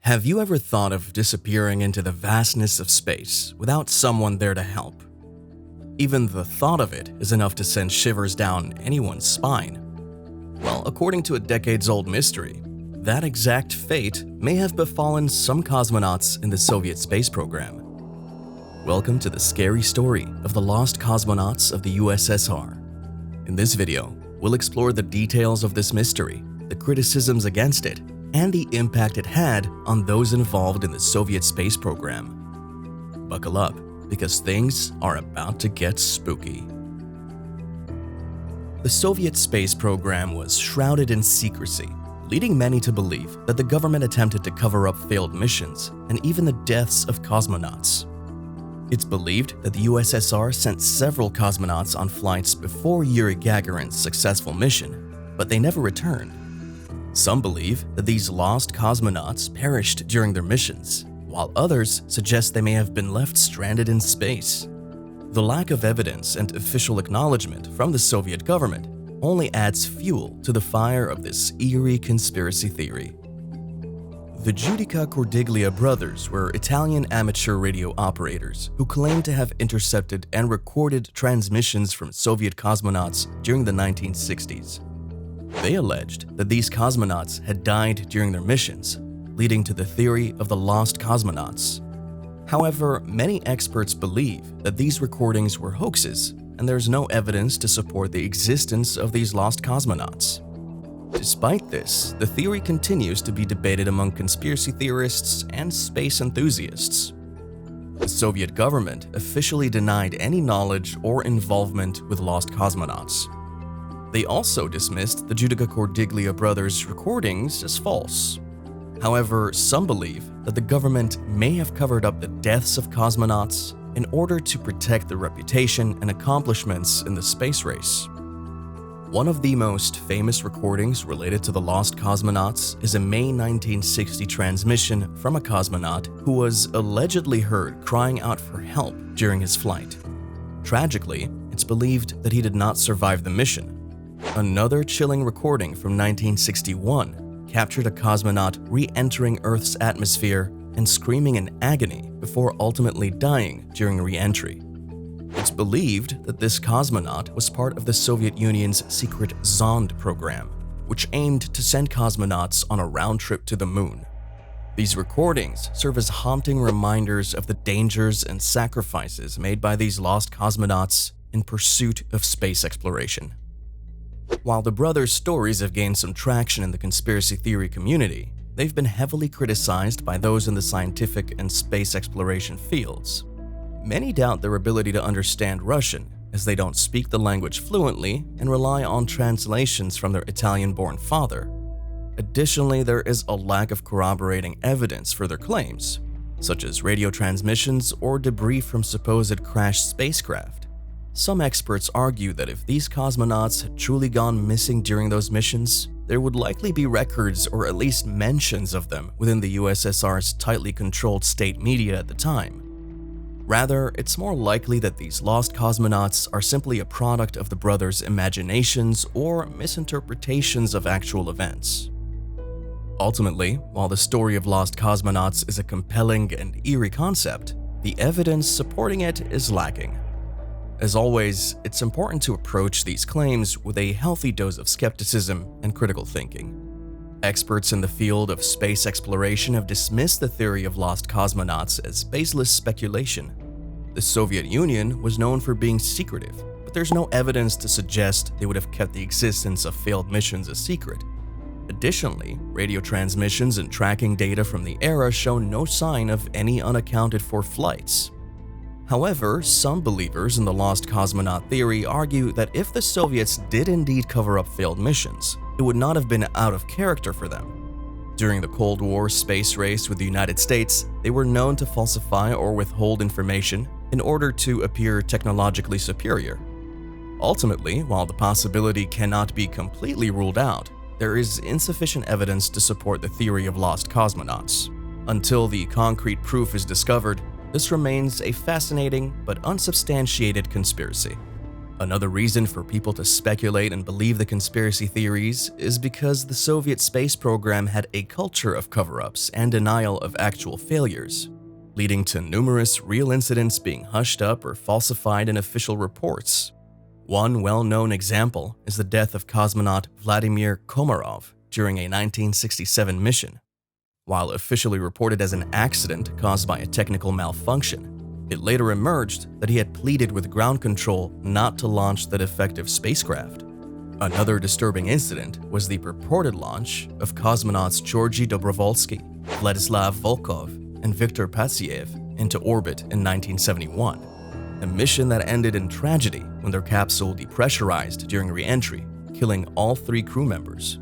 Have you ever thought of disappearing into the vastness of space without someone there to help? Even the thought of it is enough to send shivers down anyone's spine. Well, according to a decades-old mystery, that exact fate may have befallen some cosmonauts in the Soviet space program. Welcome to the scary story of the lost cosmonauts of the USSR. In this video, we'll explore the details of this mystery, the criticisms against it, and the impact it had on those involved in the Soviet space program. Buckle up, because things are about to get spooky. The Soviet space program was shrouded in secrecy, leading many to believe that the government attempted to cover up failed missions and even the deaths of cosmonauts. It's believed that the USSR sent several cosmonauts on flights before Yuri Gagarin's successful mission, but they never returned. Some believe that these lost cosmonauts perished during their missions, while others suggest they may have been left stranded in space. The lack of evidence and official acknowledgement from the Soviet government only adds fuel to the fire of this eerie conspiracy theory. The judica-cordiglia brothers were Italian amateur radio operators who claimed to have intercepted and recorded transmissions from Soviet cosmonauts during the 1960s. They alleged that these cosmonauts had died during their missions, leading to the theory of the lost cosmonauts. However, many experts believe that these recordings were hoaxes, and there's no evidence to support the existence of these lost cosmonauts. Despite this, the theory continues to be debated among conspiracy theorists and space enthusiasts. The Soviet government officially denied any knowledge or involvement with lost cosmonauts. They also dismissed the judica-cordiglia brothers' recordings as false. However, some believe that the government may have covered up the deaths of cosmonauts in order to protect their reputation and accomplishments in the space race. One of the most famous recordings related to the lost cosmonauts is a May 1960 transmission from a cosmonaut who was allegedly heard crying out for help during his flight. Tragically, it's believed that he did not survive the mission. Another chilling recording from 1961 captured a cosmonaut re-entering Earth's atmosphere and screaming in agony before ultimately dying during re-entry. It's believed that this cosmonaut was part of the Soviet Union's secret Zond program, which aimed to send cosmonauts on a round trip to the moon. These recordings serve as haunting reminders of the dangers and sacrifices made by these lost cosmonauts in pursuit of space exploration. While the brothers' stories have gained some traction in the conspiracy theory community, they've been heavily criticized by those in the scientific and space exploration fields. Many doubt their ability to understand Russian, as they don't speak the language fluently and rely on translations from their Italian-born father. Additionally, there is a lack of corroborating evidence for their claims, such as radio transmissions or debris from supposed crashed spacecraft. Some experts argue that if these cosmonauts had truly gone missing during those missions, there would likely be records or at least mentions of them within the USSR's tightly controlled state media at the time. Rather, it's more likely that these lost cosmonauts are simply a product of the brothers' imaginations or misinterpretations of actual events. Ultimately, while the story of lost cosmonauts is a compelling and eerie concept, the evidence supporting it is lacking. As always, it's important to approach these claims with a healthy dose of skepticism and critical thinking. Experts in the field of space exploration have dismissed the theory of lost cosmonauts as baseless speculation. The Soviet Union was known for being secretive, but there's no evidence to suggest they would have kept the existence of failed missions a secret. Additionally, radio transmissions and tracking data from the era show no sign of any unaccounted-for flights. However, some believers in the lost cosmonaut theory argue that if the Soviets did indeed cover up failed missions, it would not have been out of character for them. During the Cold War space race with the United States, they were known to falsify or withhold information in order to appear technologically superior. Ultimately, while the possibility cannot be completely ruled out, there is insufficient evidence to support the theory of lost cosmonauts. Until the concrete proof is discovered, this remains a fascinating but unsubstantiated conspiracy. Another reason for people to speculate and believe the conspiracy theories is because the Soviet space program had a culture of cover-ups and denial of actual failures, leading to numerous real incidents being hushed up or falsified in official reports. One well-known example is the death of cosmonaut Vladimir Komarov during a 1967 mission. While officially reported as an accident caused by a technical malfunction, it later emerged that he had pleaded with ground control not to launch the defective spacecraft. Another disturbing incident was the purported launch of cosmonauts Georgy Dobrovolsky, Vladislav Volkov, and Viktor Patsiev into orbit in 1971, a mission that ended in tragedy when their capsule depressurized during re-entry, killing all 3 crew members.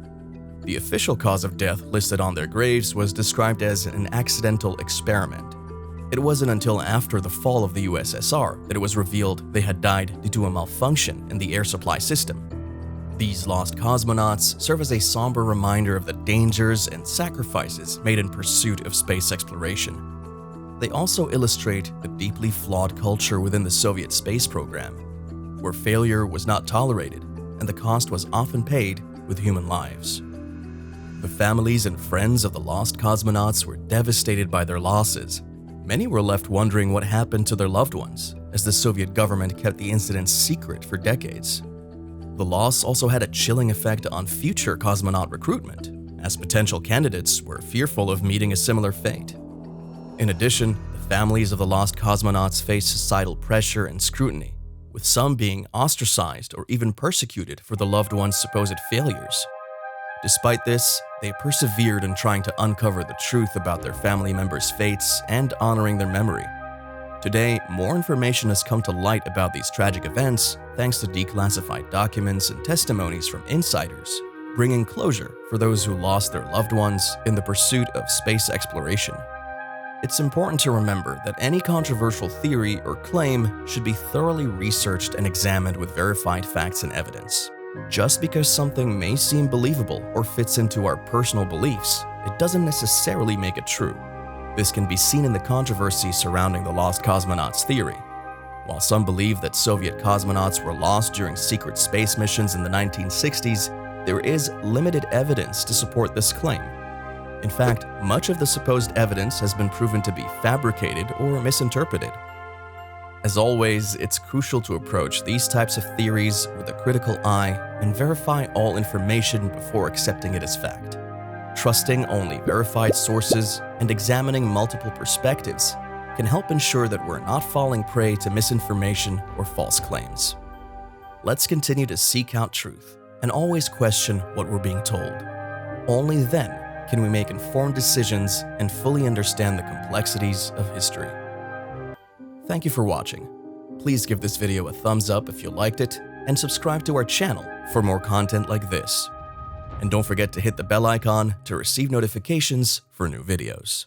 The official cause of death listed on their graves was described as an accidental experiment. It wasn't until after the fall of the USSR that it was revealed they had died due to a malfunction in the air supply system. These lost cosmonauts serve as a somber reminder of the dangers and sacrifices made in pursuit of space exploration. They also illustrate the deeply flawed culture within the Soviet space program, where failure was not tolerated and the cost was often paid with human lives. The families and friends of the lost cosmonauts were devastated by their losses. Many were left wondering what happened to their loved ones, as the Soviet government kept the incident secret for decades. The loss also had a chilling effect on future cosmonaut recruitment, as potential candidates were fearful of meeting a similar fate. In addition, the families of the lost cosmonauts faced societal pressure and scrutiny, with some being ostracized or even persecuted for the loved ones' supposed failures. Despite this, they persevered in trying to uncover the truth about their family members' fates and honoring their memory. Today, more information has come to light about these tragic events thanks to declassified documents and testimonies from insiders, bringing closure for those who lost their loved ones in the pursuit of space exploration. It's important to remember that any controversial theory or claim should be thoroughly researched and examined with verified facts and evidence. Just because something may seem believable or fits into our personal beliefs, it doesn't necessarily make it true. This can be seen in the controversy surrounding the lost cosmonauts theory. While some believe that Soviet cosmonauts were lost during secret space missions in the 1960s, there is limited evidence to support this claim. In fact, much of the supposed evidence has been proven to be fabricated or misinterpreted. As always, it's crucial to approach these types of theories with a critical eye and verify all information before accepting it as fact. Trusting only verified sources and examining multiple perspectives can help ensure that we're not falling prey to misinformation or false claims. Let's continue to seek out truth and always question what we're being told. Only then can we make informed decisions and fully understand the complexities of history. Thank you for watching. Please give this video a thumbs up if you liked it, and subscribe to our channel for more content like this. And don't forget to hit the bell icon to receive notifications for new videos.